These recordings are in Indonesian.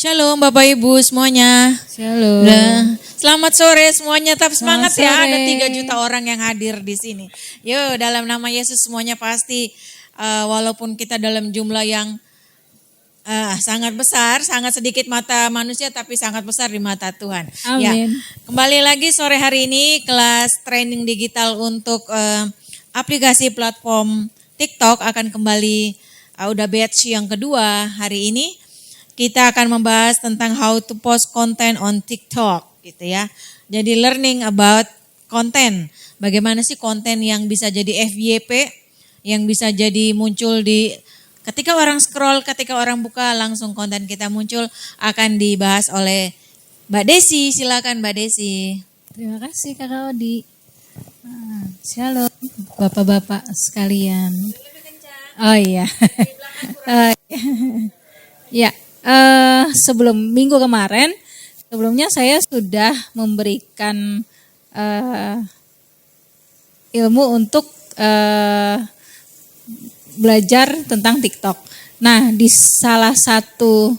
Shalom Bapak Ibu semuanya. Shalom. Selamat sore semuanya, tetap semangat ya. Sore. Ada 3 juta orang yang hadir di sini. Yo, dalam nama Yesus semuanya pasti walaupun kita dalam jumlah yang sangat besar, sangat sedikit mata manusia tapi sangat besar di mata Tuhan. Ya, Amin. kembali lagi sore hari ini kelas training digital untuk aplikasi platform TikTok akan kembali udah batch yang kedua hari ini. Kita akan membahas tentang how to post content on TikTok gitu ya. Jadi learning about content. Bagaimana sih konten yang bisa jadi FYP, yang bisa jadi muncul di ketika orang scroll, ketika orang buka langsung konten kita muncul, akan dibahas oleh Mbak Desi. Silakan Mbak Desi. Terima kasih Kakak Odi. Shalom Bapak-bapak sekalian. Oh iya. Ya. Sebelum minggu kemarin, sebelumnya saya sudah memberikan ilmu untuk belajar tentang TikTok. Nah, di salah satu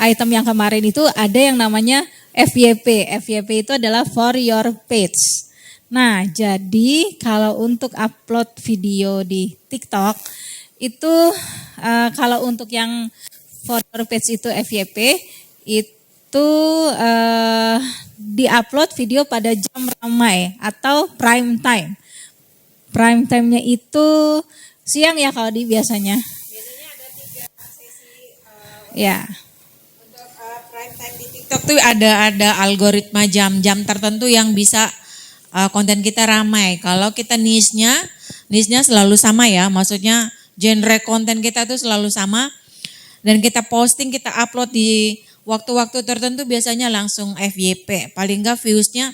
item yang kemarin itu ada yang namanya FYP. FYP itu adalah for your page. Nah, jadi kalau untuk upload video di TikTok itu kalau untuk yang for your page itu FYP itu diupload video pada jam ramai atau prime time. Prime time-nya itu siang ya kalau di biasanya. Biasanya ada 3 sesi. Ya. Untuk prime time di TikTok tuh ada algoritma jam-jam tertentu yang bisa konten kita ramai. Kalau kita niche-nya selalu sama ya, maksudnya genre konten kita tuh selalu sama dan kita posting, kita upload di waktu-waktu tertentu biasanya langsung FYP. Paling enggak views-nya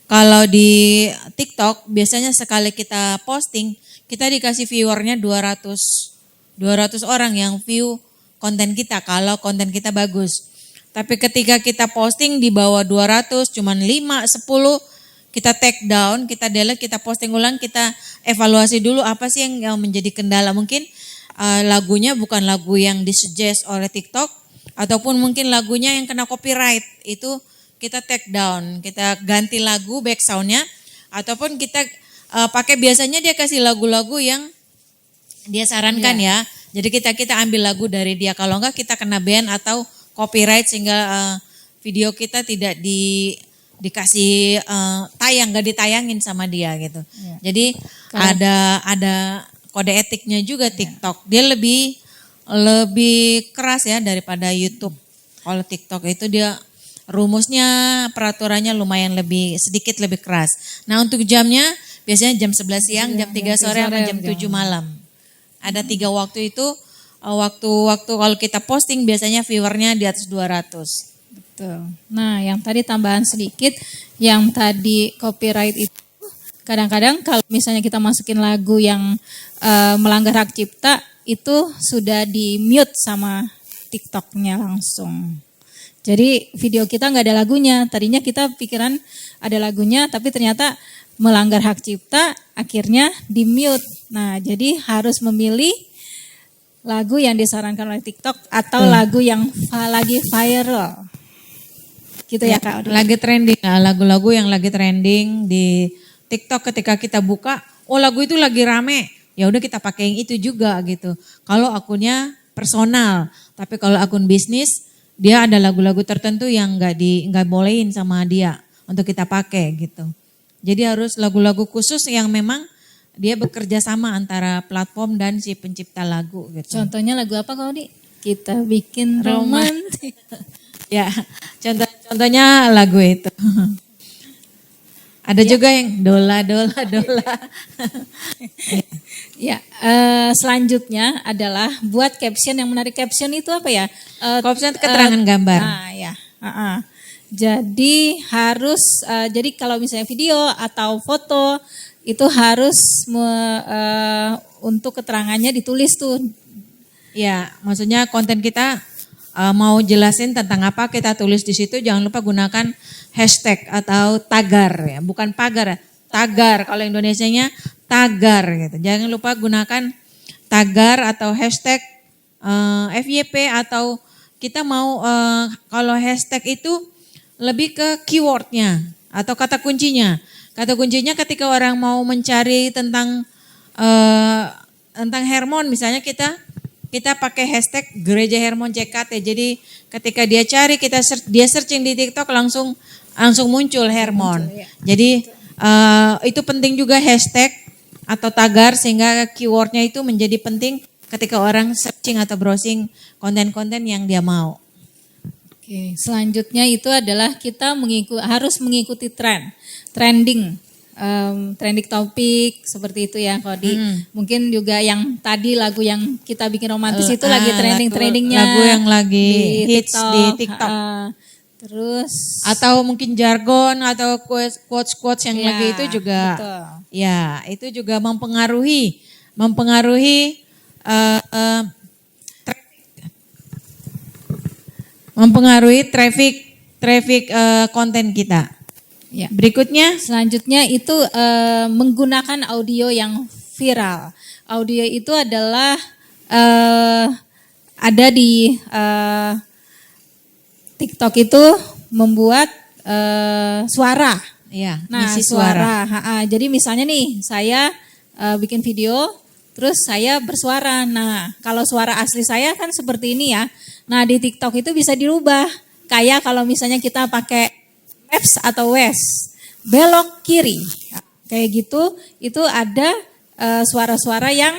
kalau di TikTok biasanya sekali kita posting kita dikasih viewernya 200 orang yang view konten kita kalau konten kita bagus. Tapi ketika kita posting di bawah 200 cuman 5, 10 kita take down, kita delete, kita posting ulang, kita evaluasi dulu apa sih yang menjadi kendala. Mungkin lagunya bukan lagu yang disuggest oleh TikTok, ataupun mungkin lagunya yang kena copyright, itu kita take down, kita ganti lagu back soundnya, ataupun kita pakai biasanya dia kasih lagu-lagu yang dia sarankan ya. Jadi kita ambil lagu dari dia, kalau enggak kita kena ban atau copyright sehingga video kita tidak dikasih tayang, gak ditayangin sama dia gitu. Ya. Jadi ada kode etiknya juga TikTok. Dia lebih keras ya daripada YouTube. Kalau TikTok itu dia rumusnya, peraturannya lumayan sedikit lebih keras. Nah, untuk jamnya biasanya jam 11 siang, jam 3 sore sama jam 7 malam. Ada 3 waktu itu. Waktu kalau kita posting biasanya viewernya di atas 200. Betul. Nah, yang tadi tambahan sedikit, yang tadi copyright itu kadang-kadang kalau misalnya kita masukin lagu yang melanggar hak cipta itu sudah di mute sama TikToknya langsung. Jadi video kita nggak ada lagunya. Tadinya kita pikiran ada lagunya, tapi ternyata melanggar hak cipta, akhirnya di mute. Nah, jadi harus memilih lagu yang disarankan oleh TikTok atau lagu yang lagi viral. Gitu ya Kak. Lagi trending, lagu-lagu yang lagi trending di TikTok ketika kita buka, oh lagu itu lagi rame, ya udah kita pakai yang itu juga gitu. Kalau akunnya personal, tapi kalau akun bisnis, dia ada lagu-lagu tertentu yang nggak bolehin sama dia untuk kita pakai gitu. Jadi harus lagu-lagu khusus yang memang dia bekerja sama antara platform dan si pencipta lagu gitu. Contohnya lagu apa Kak Odi? Kita bikin romantis. Ya, contohnya lagu itu. Ada juga yang dola. Ya, selanjutnya adalah buat caption yang menarik. Caption itu apa ya? Caption keterangan gambar. Nah, ya. Jadi harus, jadi kalau misalnya video atau foto itu harus untuk keterangannya ditulis tuh. Ya, maksudnya konten kita mau jelasin tentang apa kita tulis di situ, jangan lupa gunakan hashtag atau tagar ya, bukan pagar ya, tagar. Kalau Indonesianya tagar gitu. Jangan lupa gunakan tagar atau hashtag FYP atau kita mau kalau hashtag itu lebih ke keywordnya atau kata kuncinya. Kata kuncinya ketika orang mau mencari tentang Hermon, misalnya kita pakai hashtag Gereja Hermon JKT. Jadi ketika dia cari, dia searching di TikTok langsung muncul Hermon. Jadi itu penting juga hashtag atau tagar, sehingga keywordnya itu menjadi penting ketika orang searching atau browsing konten-konten yang dia mau. Oke, selanjutnya itu adalah kita harus mengikuti trending topik seperti itu ya Kodi. Mungkin juga yang tadi lagu yang kita bikin romantis itu lagi trendingnya. Lagu yang lagi hits di TikTok. Terus atau mungkin jargon atau quotes yang lagi itu juga. Betul. Ya, itu juga mempengaruhi traffic konten kita. Ya. Berikutnya, selanjutnya itu menggunakan audio yang viral. Audio itu adalah ada di TikTok itu membuat suara. ya, Nah, ngisi suara. Jadi misalnya nih, saya bikin video, terus saya bersuara. Nah, kalau suara asli saya kan seperti ini ya. Nah, di TikTok itu bisa dirubah. Kayak kalau misalnya kita pakai Maps atau Waze, belok kiri. Kayak gitu, itu ada suara-suara yang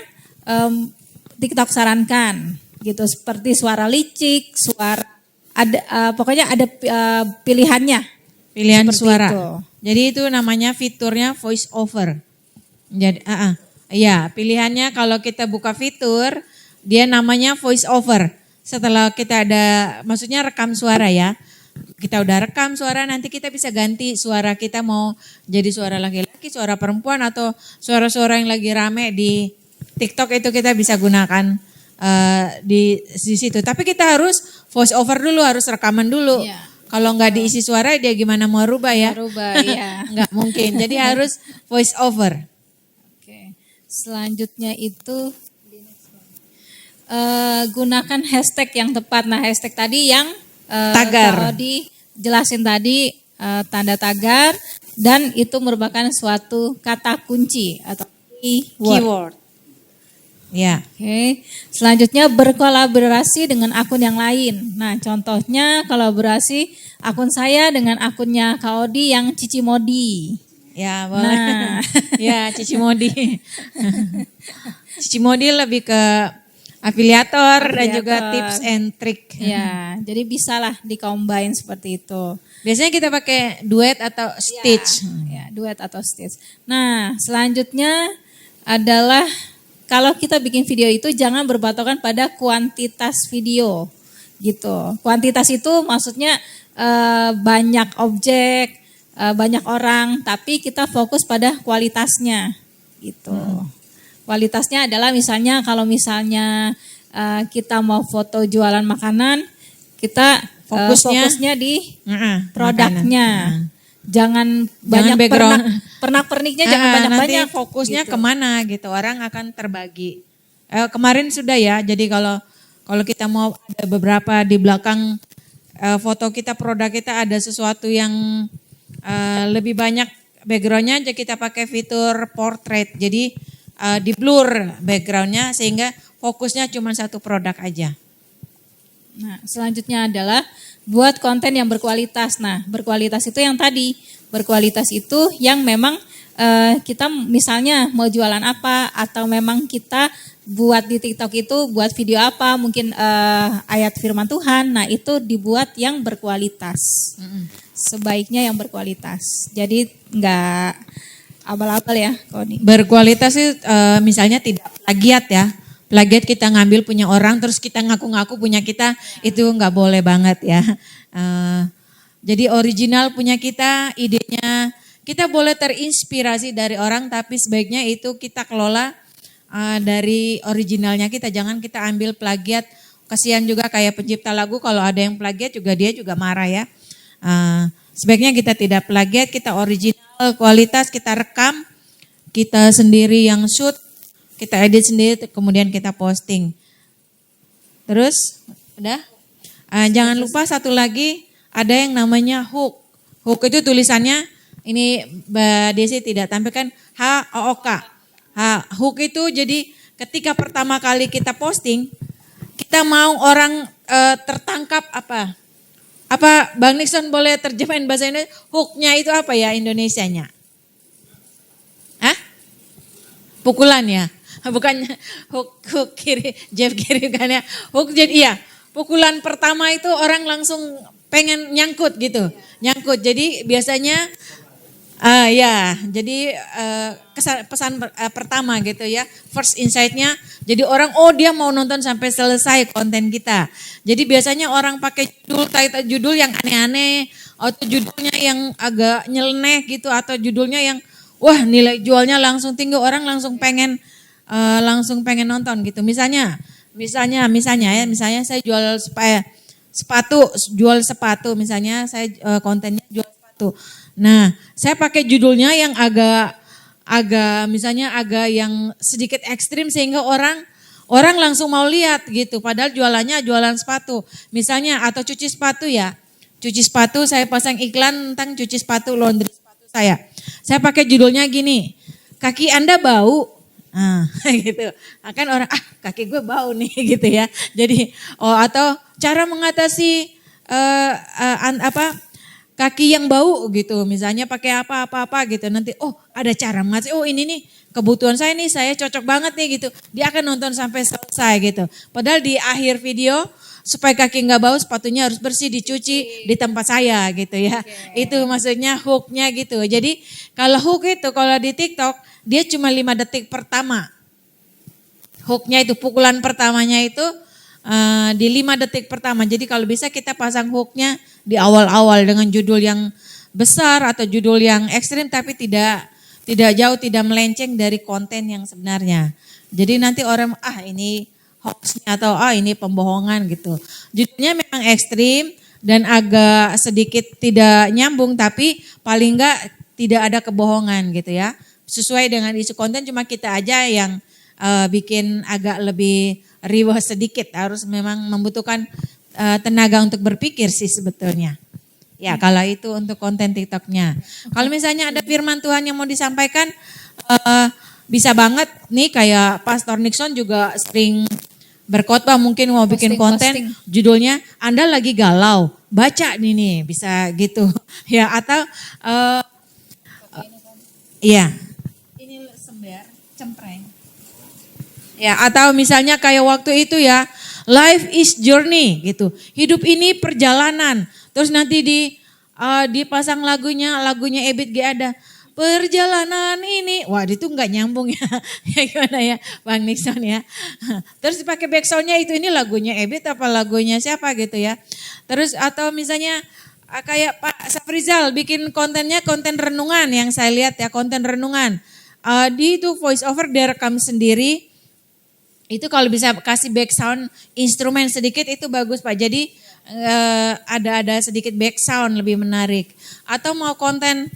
TikTok sarankan. Gitu, seperti suara licik, suara ada pokoknya ada pilihan Suara. itu. Jadi itu namanya fiturnya voice over. Jadi ya, pilihannya kalau kita buka fitur, dia namanya voice over. Setelah kita maksudnya rekam suara ya. Kita udah rekam suara, nanti kita bisa ganti suara kita mau jadi suara laki-laki, suara perempuan, atau suara-suara yang lagi rame di TikTok, itu kita bisa gunakan di situ. Tapi kita harus voice over dulu, harus rekaman dulu. Iya. Kalau nggak diisi suara, dia gimana mau rubah ya? Ya. Nggak mungkin. Jadi harus voice over. Oke. Selanjutnya itu gunakan hashtag yang tepat. Nah, hashtag tadi yang tagar. Kalau dijelasin tadi tanda tagar, dan itu merupakan suatu kata kunci atau keyword. Ya. Oke. Selanjutnya berkolaborasi dengan akun yang lain. Nah, contohnya kolaborasi akun saya dengan akunnya Kak Odi yang Cici Modi. Ya, boleh. Nah. Ya, Cici Modi. Cici Modi lebih ke afiliator dan juga tips and trick. Ya, jadi bisalah di-combine seperti itu. Biasanya kita pakai duet atau stitch. Ya, duet atau stitch. Nah, selanjutnya adalah kalau kita bikin video itu jangan berbatokan pada kuantitas video gitu. Kuantitas itu maksudnya banyak objek, banyak orang, tapi kita fokus pada kualitasnya gitu. Kualitasnya adalah misalnya kalau misalnya kita mau foto jualan makanan, kita fokusnya di produknya. Jangan banyak background. pernak-perniknya jangan banyak-banyak. Nanti fokusnya gitu. kemana gitu, orang akan terbagi. Kemarin sudah ya, jadi kalau kita mau ada beberapa di belakang foto kita, produk kita ada sesuatu yang lebih banyak backgroundnya, aja kita pakai fitur portrait. Jadi di blur backgroundnya sehingga fokusnya cuma satu produk aja. Nah, selanjutnya adalah buat konten yang berkualitas. Nah, berkualitas itu yang tadi. Berkualitas itu yang memang kita misalnya mau jualan apa, atau memang kita buat di TikTok itu buat video apa, mungkin ayat firman Tuhan. Nah, itu dibuat yang berkualitas. Sebaiknya yang berkualitas. Jadi enggak abal-abal ya, Koni. Berkualitas itu misalnya tidak plagiat ya. Plagiat kita ngambil punya orang terus kita ngaku-ngaku punya kita, itu nggak boleh banget ya. Jadi original punya kita, idenya kita boleh terinspirasi dari orang, tapi sebaiknya itu kita kelola dari originalnya kita. Jangan kita ambil plagiat. Kasihan juga kayak pencipta lagu, kalau ada yang plagiat juga dia juga marah ya. Sebaiknya kita tidak plagiat, kita original, kualitas, kita rekam, kita sendiri yang shoot, kita edit sendiri, kemudian kita posting. Terus, udah? Jangan lupa satu lagi ada yang namanya hook. Hook itu tulisannya ini Mbak Desi tidak tampilkan HOOK. Hook itu jadi ketika pertama kali kita posting, kita mau orang tertangkap apa? Apa Bang Nixon boleh terjemahin bahasa Indonesia? Hooknya itu apa ya Indonesianya? Pukulan ya? Bukannya hook kiri, jab kiri kan ya? Hook jadi iya. Pukulan pertama itu orang langsung pengen nyangkut gitu. Nyangkut. Jadi biasanya jadi pesan pertama gitu ya, first insight-nya. Jadi orang dia mau nonton sampai selesai konten kita. Jadi biasanya orang pakai judul yang aneh-aneh atau judulnya yang agak nyeleneh gitu atau judulnya yang wah nilai jualnya langsung tinggi, orang langsung pengen nonton gitu. Misalnya saya jual sepatu misalnya saya kontennya jual sepatu. Nah, saya pakai judulnya yang agak yang sedikit ekstrim sehingga orang langsung mau lihat gitu. Padahal jualannya jualan sepatu. Misalnya atau cuci sepatu ya. Cuci sepatu saya pasang iklan tentang cuci sepatu, laundry sepatu saya. Saya pakai judulnya gini. Kaki Anda bau. Gitu. Akan orang kaki gue bau nih gitu ya. Jadi atau cara mengatasi kaki yang bau gitu, misalnya pakai apa gitu, nanti ada cara mengatasi, ini nih kebutuhan saya nih, saya cocok banget nih gitu, dia akan nonton sampai selesai gitu. Padahal di akhir video supaya kaki nggak bau sepatunya harus bersih dicuci di tempat saya gitu ya. Itu maksudnya hooknya gitu. Jadi kalau hook itu kalau di TikTok dia cuma 5 detik pertama. Hooknya itu pukulan pertamanya itu di 5 detik pertama. Jadi kalau bisa kita pasang hooknya di awal-awal dengan judul yang besar atau judul yang ekstrim tapi tidak jauh, tidak melenceng dari konten yang sebenarnya. Jadi nanti orang ini hoaxnya atau ini pembohongan gitu. Judulnya memang ekstrim dan agak sedikit tidak nyambung tapi paling enggak tidak ada kebohongan gitu ya. Sesuai dengan isu konten, cuma kita aja yang bikin agak lebih riwah sedikit, harus memang membutuhkan tenaga untuk berpikir sih sebetulnya. Ya kalau itu untuk konten TikToknya. Kalau misalnya ada firman Tuhan yang mau disampaikan, bisa banget nih kayak Pastor Nixon juga sering berkhotbah mungkin mau bikin konten judulnya Anda lagi galau, baca nih bisa gitu. Ya atau iya. Ini sember, cempreng. Ya, atau misalnya kayak waktu itu ya, life is journey gitu. Hidup ini perjalanan. Terus nanti dipasang lagunya Ebit G ada perjalanan ini. Wah, itu enggak nyambung ya. Ya gimana ya, Bang Nixon ya. Terus dipakai backsoundnya ini lagunya Ebit apa lagunya siapa gitu ya. Terus atau misalnya kayak Pak Safrizal bikin kontennya konten renungan yang saya lihat ya, konten renungan. Di itu voice over dia rekam sendiri. Itu kalau bisa kasih background instrumen sedikit itu bagus Pak. Jadi ada sedikit background lebih menarik. Atau mau konten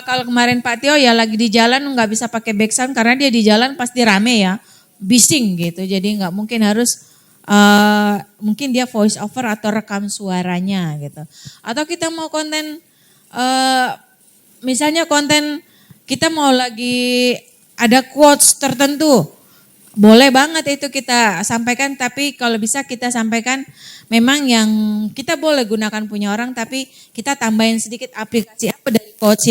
kalau kemarin Pak Tio ya lagi di jalan nggak bisa pakai background karena dia di jalan pasti rame ya, bising gitu. Jadi nggak mungkin harus mungkin dia voice over atau rekam suaranya gitu. Atau kita mau konten misalnya konten kita mau lagi ada quotes tertentu. Boleh banget itu kita sampaikan, tapi kalau bisa kita sampaikan memang yang kita boleh gunakan punya orang, tapi kita tambahin sedikit aplikasi apa dari quotes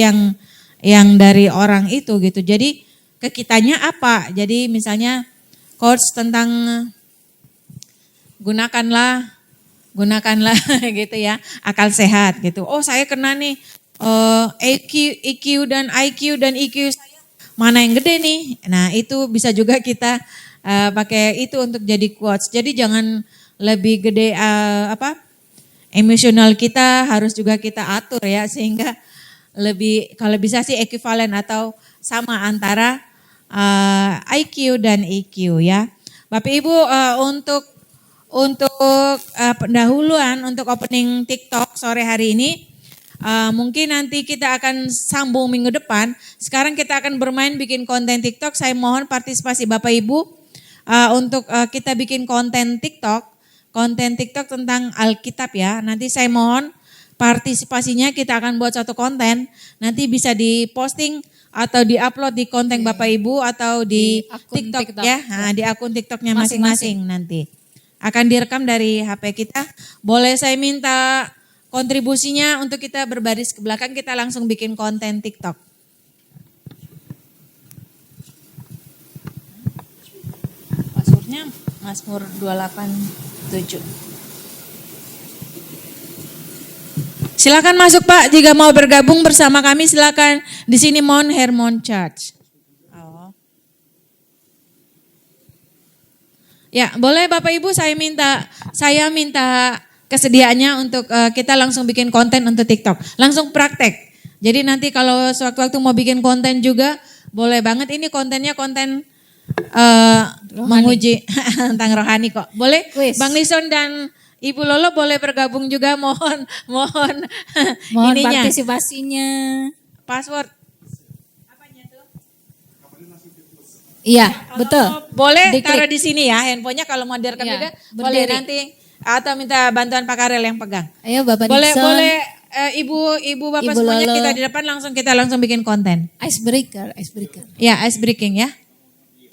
yang dari orang itu gitu. Jadi ke kitanya apa? Jadi misalnya quotes tentang gunakanlah gitu ya, akal sehat gitu. Saya kena nih EQ dan IQ dan EQ saya mana yang gede nih. Nah itu bisa juga kita pakai itu untuk jadi quotes. Jadi jangan lebih gede emosional kita harus juga kita atur ya sehingga lebih kalau bisa sih ekuivalen atau sama antara IQ dan EQ ya. Bapak Ibu untuk pendahuluan untuk opening TikTok sore hari ini. Mungkin nanti kita akan sambung minggu depan. Sekarang kita akan bermain bikin konten TikTok. Saya mohon partisipasi Bapak Ibu untuk kita bikin konten TikTok. konten TikTok tentang Alkitab ya. Nanti saya mohon partisipasinya, kita akan buat satu konten. Nanti bisa diposting atau diupload di konten Bapak Ibu atau di akun TikTok, TikTok. ya. Nah, di akun TikToknya Masing-masing. masing-masing nanti. Akan direkam dari HP kita. Boleh saya minta kontribusinya untuk kita berbaris ke belakang, kita langsung bikin konten TikTok. Passwordnya Mazmur 287. Silakan masuk Pak, jika mau bergabung bersama kami silakan. Di sini Mount Hermon Church. Oh. Ya, boleh Bapak Ibu, saya minta kesediaannya untuk kita langsung bikin konten untuk TikTok. Langsung praktek. Jadi nanti kalau sewaktu-waktu mau bikin konten juga boleh banget. Ini kontennya konten menguji tentang rohani kok. Boleh? Quiz. Bang Nison dan Ibu Lolo boleh bergabung juga, mohon Mohon ininya. partisipasinya. Password. Iya, betul. Boleh Diklik. taruh di sini ya handphonenya, kalau mau direkam Ya, juga boleh berdiri. nanti, atau minta bantuan Pak Karel yang pegang. Ayo Bapak Boleh Nixon. boleh ibu bapak Ibu semuanya Lolo. kita di depan kita langsung bikin konten. Icebreaker. Ya, ice breaking ya.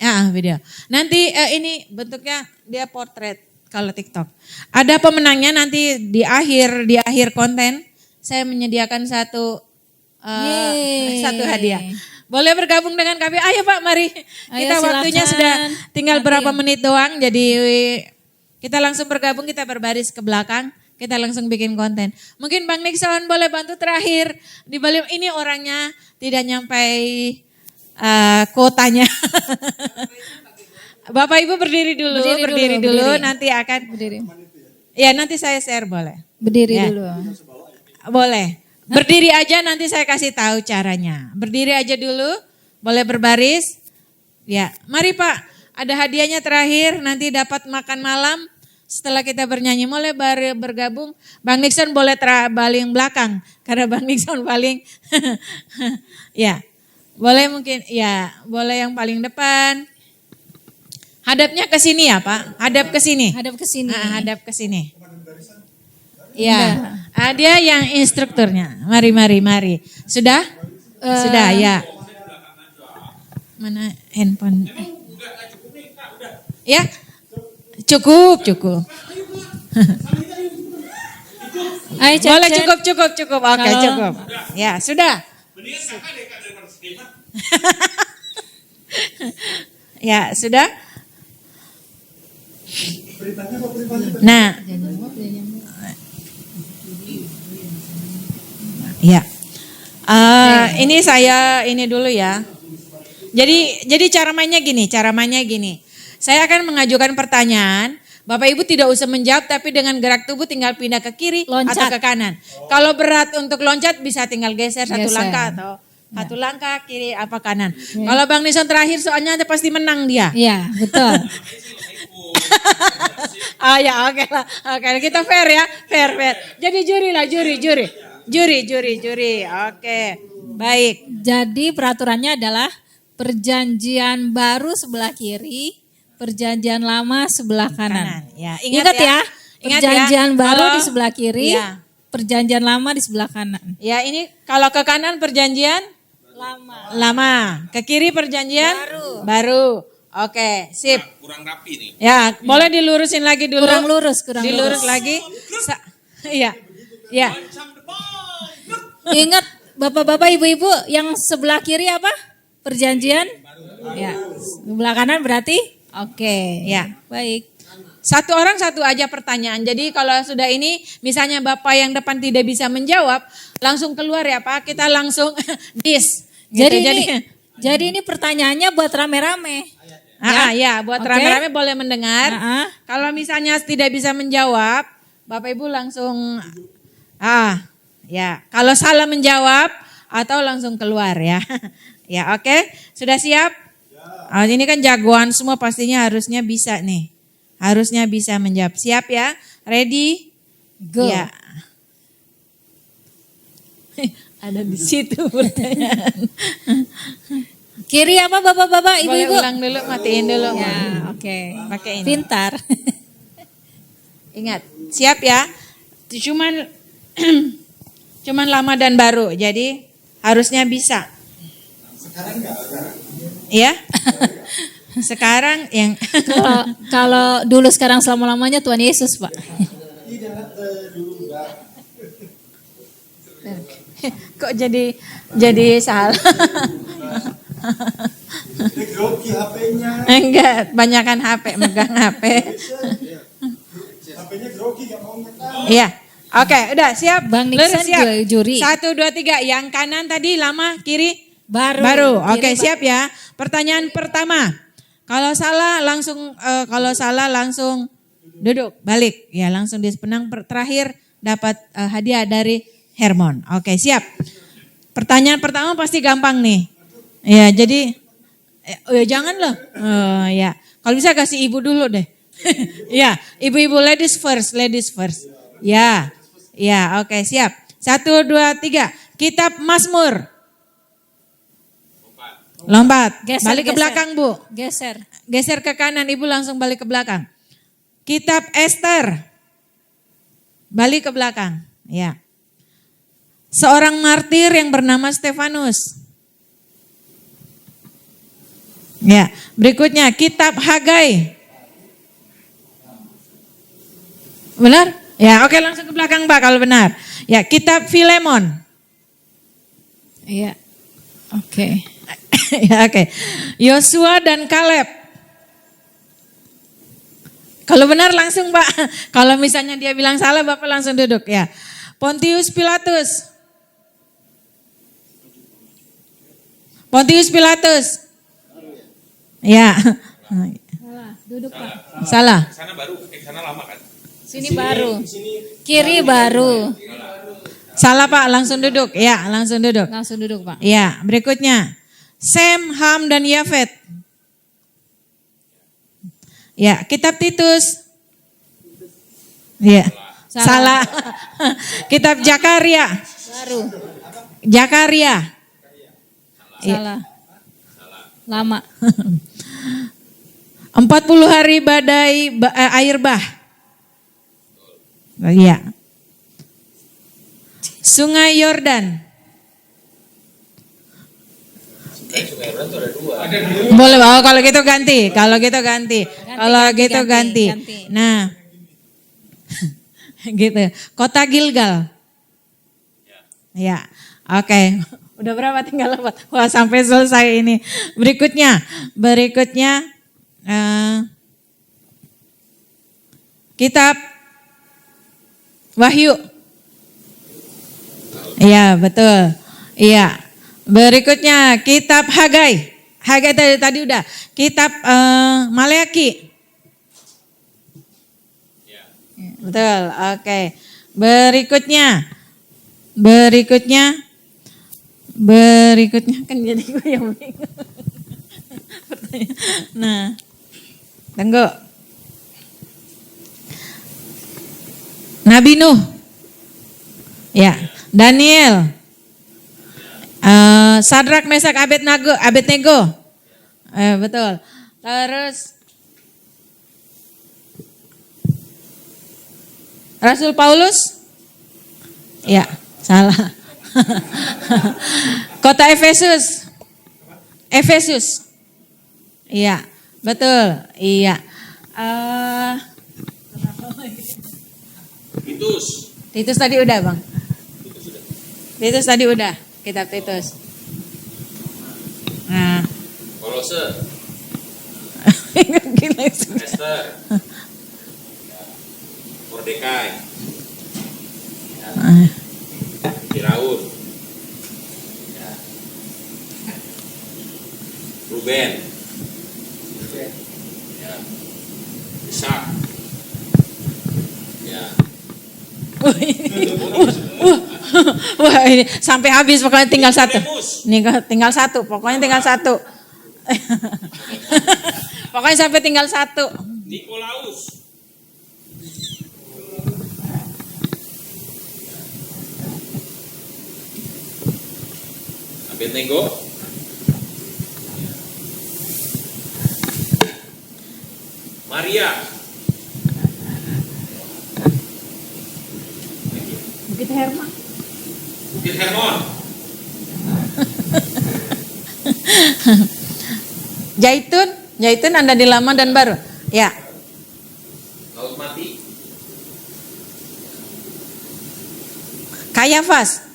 Ya, video. Nanti ini bentuknya dia portrait kalau TikTok. Ada pemenangnya nanti di akhir konten saya menyediakan satu Yeay. hadiah. Boleh bergabung dengan kami. Ayo Pak, mari. Ayo, Kita waktunya silakan. sudah tinggal Nanti. berapa menit doang. Jadi kita langsung bergabung, kita berbaris ke belakang. Kita langsung bikin konten. Mungkin Bang Nixon boleh bantu terakhir. Di balik ini orangnya tidak nyampe kuotanya. Bapak Ibu berdiri dulu. Berdiri. Nanti akan, Berdiri. ya nanti saya share boleh. Berdiri Ya. dulu. Boleh. Berdiri aja nanti saya kasih tahu caranya. Berdiri aja dulu, boleh berbaris. Ya, mari Pak, ada hadiahnya terakhir, nanti dapat makan malam setelah kita bernyanyi. Boleh bergabung. Bang Nixon boleh paling belakang, karena Bang Nixon paling, ya. Boleh mungkin, ya boleh yang paling depan. Hadapnya ke sini ya Pak, hadap ke sini. Hadap ke sini. Hadap ke sini. Ya, dia yang instrukturnya. Mari. Sudah? Sudah ya. Mana handphone? Ya, cukup. Ayo, cek, Boleh cek. cukup. Oke, Kalau- cukup. Ya, sudah. Ya, sudah. Nah, ya. Ini dulu ya. Jadi cara mainnya gini. Saya akan mengajukan pertanyaan. Bapak Ibu tidak usah menjawab, tapi dengan gerak tubuh tinggal pindah ke kiri Loncat. atau ke kanan. Kalau berat untuk loncat bisa tinggal geser satu Geser. langkah atau satu langkah kiri apa kanan. Kalau Bang Nison terakhir soalnya pasti menang dia. Iya, betul. Ya oke lah. Oke, kita fair ya. Fair. Jadi juri lah. Oke. Baik. Jadi peraturannya adalah perjanjian baru sebelah kiri, perjanjian lama sebelah kanan. Ya, Ingat ya, perjanjian baru Kalau- di sebelah kiri, Iya. perjanjian lama di sebelah kanan. Ya, ini kalau ke kanan perjanjian lama. Ke kiri perjanjian baru. Oke, sip. Kurang rapi nih. Ya, boleh dilurusin lagi dulu. Kurang lurus. Dilurus lagi. Iya. Ya. Ingat bapak-bapak, ibu-ibu, yang sebelah kiri apa? Perjanjian? Ya, sebelah kanan berarti? Oke. Ya. Baik. Satu orang satu aja pertanyaan. Jadi kalau sudah ini misalnya Bapak yang depan tidak bisa menjawab, langsung keluar ya Pak. Kita langsung dis. Gitu. Jadi ini pertanyaannya buat rame-rame. Ya, buat Oke. rame-rame boleh mendengar. Ah. Kalau misalnya tidak bisa menjawab, Bapak Ibu langsung ya. Kalau salah menjawab atau langsung keluar ya. Ya, oke. Sudah siap? Ini kan jagoan semua, pastinya harusnya bisa nih. Harusnya bisa menjawab. Siap ya? Ready? Go. Ya. Ada di situ pertanyaan. Kiri apa bapak-bapak, Boleh ibu-ibu? ulang dulu, matiin dulu. Ya, oke. Pakai ini. Pintar. Ingat, siap ya. Cuman cuman lama dan baru. Jadi harusnya bisa. Sekarang enggak? Ya. Sekarang yang Kalau dulu sekarang selama-lamanya Tuhan Yesus, Pak. Tidak dulu enggak. kok jadi salah. Ini grogi HP-nya. Enggak, banyakan HP, megang HP. HP-nya grogi enggak mau nyetel. Iya. Oke, udah siap. Bang Lurus, Nixon siap. juri. 1, 2, 3. Yang kanan tadi lama, kiri Baru. baru. Oke, Kiri, siap ya. Pertanyaan pertama. Kalau salah langsung duduk, balik. Ya, langsung di penang terakhir dapat hadiah dari Hermon. Oke, siap. Pertanyaan pertama pasti gampang nih. Ya, jadi jangan loh. Ya, kalau bisa kasih ibu dulu deh. Ya, ibu-ibu ladies first. Ya, ya, oke, siap. 1, 2, 3. Kitab Mazmur. Lompat. Geser, Balik ke geser. belakang, Bu. Geser. Geser ke kanan, Ibu langsung balik ke belakang. Kitab Ester. Balik ke belakang. Ya. Seorang martir yang bernama Stefanus. Ya, berikutnya kitab Hagai. Benar? Ya, oke, langsung ke belakang, Pak, kalau benar. Ya, kitab Filemon. Iya. Oke. Ya, oke. Yosua dan Kaleb. Kalau benar langsung, Pak. Kalau misalnya dia bilang salah, Bapak langsung duduk ya. Pontius Pilatus. Ya. Salah. Duduk, Pak. Salah. Sana baru, sana lama kan? Sini baru. Kiri baru. Salah, Pak, langsung duduk. Ya, langsung duduk. Langsung duduk, Pak. Ya, berikutnya. Sem, Ham, dan Yafet. Ya, kitab Titus. Ya, salah. Kitab Zakaria. Baru. Zakaria. Salah. Lama. 40 hari badai air bah. Iya. Sungai Yordan. Sungai Yordan tuh ada dua. Boleh, kalau gitu ganti. Kalau gitu ganti. Nah. Gitu. Kota Gilgal. Ya. Oke. Udah berapa tinggal lewat? Wah, sampai selesai ini. Berikutnya kitab Wahyu. Iya, betul. Iya. Berikutnya kitab Hagai. Hagai tadi udah. Kitab Maleaki. Betul. Oke. Berikutnya kan jadi gue yang bingung. Nah, tunggu. Nabi Nuh. Ya, Daniel. Sadrak, Mesak, Abednego. Betul. Terus Rasul Paulus? Ya, salah. Kota Efesus. Iya, betul. Iya. Titus tadi udah, Bang. Titus tadi udah, kitab Titus. Nah. Kolose, Gila, sudah. Ester, Mordekai, Firaun, ya. Ruben, ya. Ishak, ya. Wah, ini sampai habis pokoknya tinggal satu. Pokoknya tinggal satu. Pokoknya sampai tinggal satu. Nikolaus, Abednego, Maria, Bukit Herma. Bukit Hermon. Jaitun ada di Lama dan Baru. Ya. Laut Mati. Kayafas.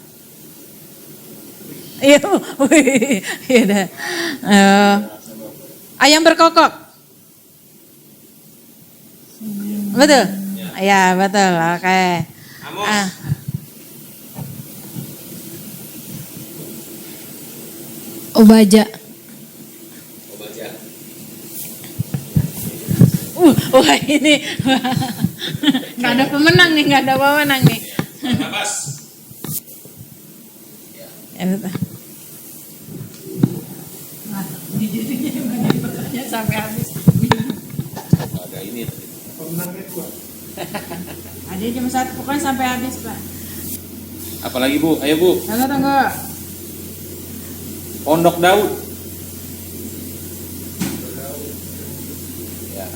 Iya, wih, iya dah. Ayam berkokok. Betul? Ya, betul. Oke. Amos. Obaja. Obaja. Wah ini nggak ada pemenang nih, nggak ada pemenang nih. Barnabas. Ya, betul. Nah, jadinya pertanyaan sampai habis. Ada ini tadi. Pemenangnya 2. Ada cuma satu, pokoknya sampai habis Pak. Apalagi Bu? Ayo Bu. Tunggu. Pondok Daud. Ya.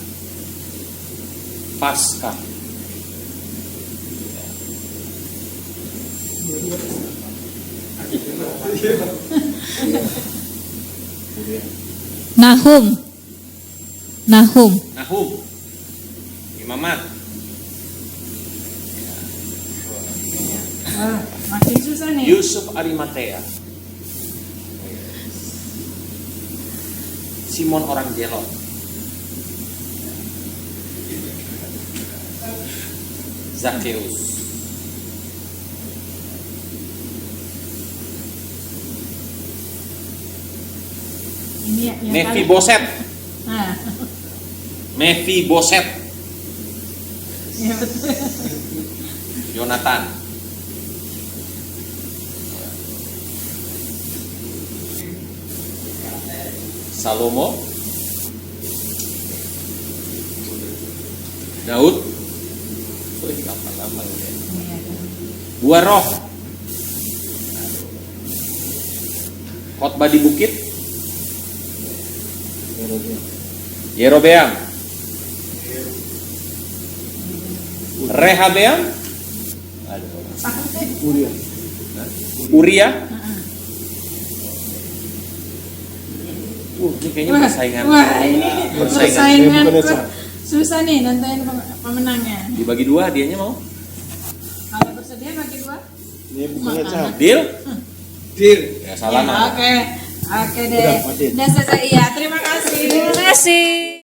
Paskah. Nahum. Nahum. Imamat. Makin susah nih. Yusuf Arimatea. Simon orang Jelot. Zakheus. Ini ya, yang Mephiboset. Nah, Mephiboset. ya betul. Jonathan. Salomo. Daud. Ini gampang-gampang ya. Buah roh. Khotbah di bukit. Yerobeam. Rehabeam. Uria. Ini kayaknya persaingan. Wah, ini persaingan Bukannya tuh susah nih nentuin pemenangnya. Dibagi 2, dianya mau? Kalau bersedia bagi 2. Ini bukannya Cam. Deal? Deal. Ya salah Ya, nama. oke deh. Udah, Martin. Udah selesai. Iya, terima kasih. Terima kasih.